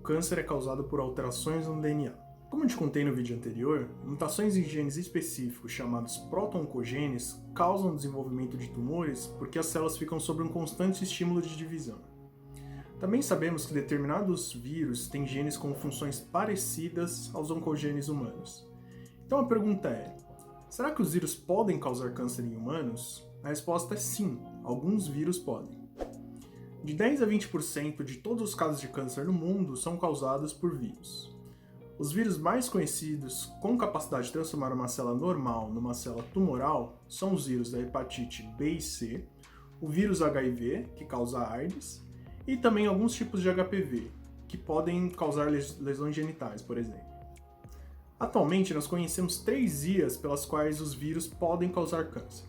câncer é causado por alterações no DNA. Como eu te contei no vídeo anterior, mutações em genes específicos chamados proto-oncogenes causam o desenvolvimento de tumores porque as células ficam sob um constante estímulo de divisão. Também sabemos que determinados vírus têm genes com funções parecidas aos oncogenes humanos. Então a pergunta é: será que os vírus podem causar câncer em humanos? A resposta é sim, alguns vírus podem. De 10 a 20% de todos os casos de câncer no mundo são causados por vírus. Os vírus mais conhecidos com capacidade de transformar uma célula normal numa célula tumoral são os vírus da hepatite B e C, o vírus HIV, que causa AIDS, e também alguns tipos de HPV, que podem causar lesões genitais, por exemplo. Atualmente, nós conhecemos 3 vias pelas quais os vírus podem causar câncer.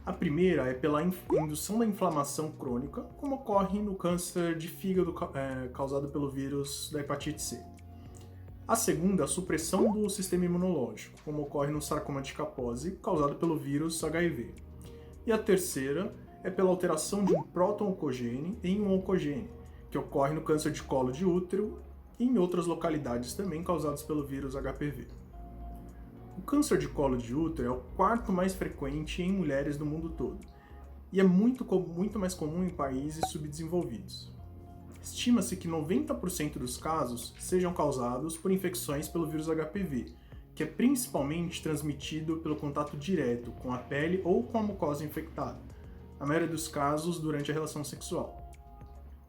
A primeira é pela indução da inflamação crônica, como ocorre no câncer de fígado causado pelo vírus da hepatite C. A segunda é a supressão do sistema imunológico, como ocorre no sarcoma de Kaposi, causado pelo vírus HIV. E a terceira é pela alteração de um proto-oncogene em um oncogene, que ocorre no câncer de colo de útero e em outras localidades também causados pelo vírus HPV. O câncer de colo de útero é o quarto mais frequente em mulheres no mundo todo e é muito mais comum em países subdesenvolvidos. Estima-se que 90% dos casos sejam causados por infecções pelo vírus HPV, que é principalmente transmitido pelo contato direto com a pele ou com a mucosa infectada, na maioria dos casos durante a relação sexual.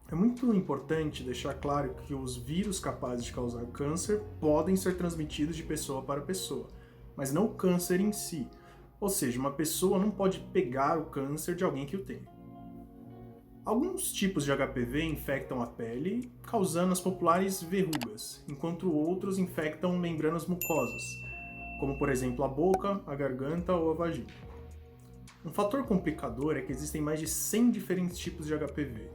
É muito importante deixar claro que os vírus capazes de causar câncer podem ser transmitidos de pessoa para pessoa, mas não o câncer em si, ou seja, uma pessoa não pode pegar o câncer de alguém que o tem. Alguns tipos de HPV infectam a pele, causando as populares verrugas, enquanto outros infectam membranas mucosas, como por exemplo a boca, a garganta ou a vagina. Um fator complicador é que existem mais de 100 diferentes tipos de HPV,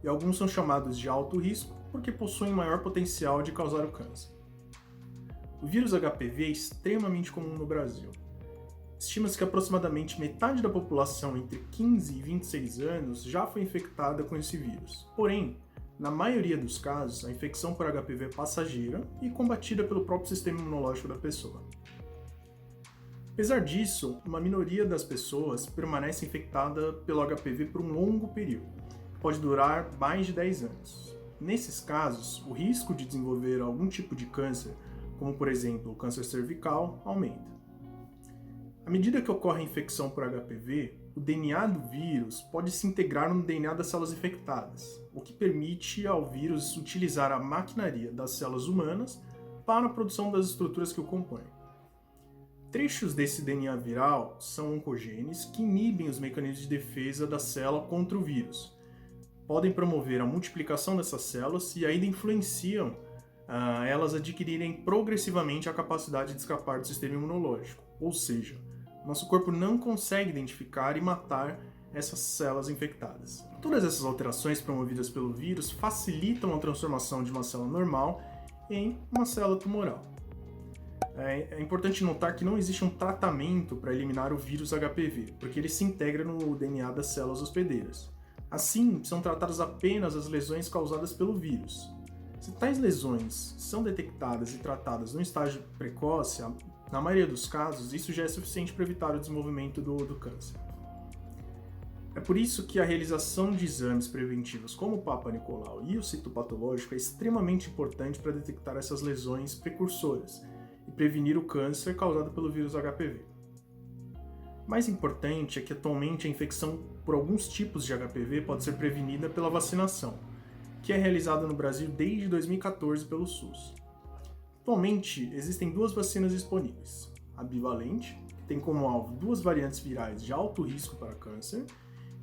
e alguns são chamados de alto risco porque possuem maior potencial de causar o câncer. O vírus HPV é extremamente comum no Brasil. Estima-se que aproximadamente metade da população entre 15 e 26 anos já foi infectada com esse vírus. Porém, na maioria dos casos, a infecção por HPV é passageira e combatida pelo próprio sistema imunológico da pessoa. Apesar disso, uma minoria das pessoas permanece infectada pelo HPV por um longo período, que pode durar mais de 10 anos. Nesses casos, o risco de desenvolver algum tipo de câncer, como por exemplo o câncer cervical, aumenta. À medida que ocorre a infecção por HPV, o DNA do vírus pode se integrar no DNA das células infectadas, o que permite ao vírus utilizar a maquinaria das células humanas para a produção das estruturas que o compõem. Trechos desse DNA viral são oncogenes que inibem os mecanismos de defesa da célula contra o vírus. Podem promover a multiplicação dessas células e ainda influenciam elas adquirirem progressivamente a capacidade de escapar do sistema imunológico, ou seja, nosso corpo não consegue identificar e matar essas células infectadas. Todas essas alterações promovidas pelo vírus facilitam a transformação de uma célula normal em uma célula tumoral. É importante notar que não existe um tratamento para eliminar o vírus HPV, porque ele se integra no DNA das células hospedeiras. Assim, são tratadas apenas as lesões causadas pelo vírus. Se tais lesões são detectadas e tratadas no estágio precoce, na maioria dos casos, isso já é suficiente para evitar o desenvolvimento do câncer. É por isso que a realização de exames preventivos como o Papa Nicolau e o citopatológico é extremamente importante para detectar essas lesões precursoras e prevenir o câncer causado pelo vírus HPV. Mais importante é que atualmente a infecção por alguns tipos de HPV pode ser prevenida pela vacinação, que é realizada no Brasil desde 2014 pelo SUS. Atualmente, existem 2 vacinas disponíveis. A bivalente, que tem como alvo 2 variantes virais de alto risco para câncer,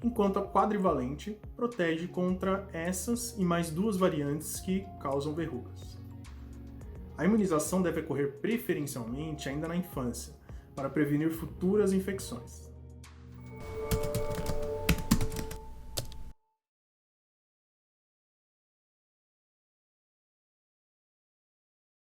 enquanto a quadrivalente protege contra essas e mais 2 variantes que causam verrugas. A imunização deve ocorrer preferencialmente ainda na infância, para prevenir futuras infecções.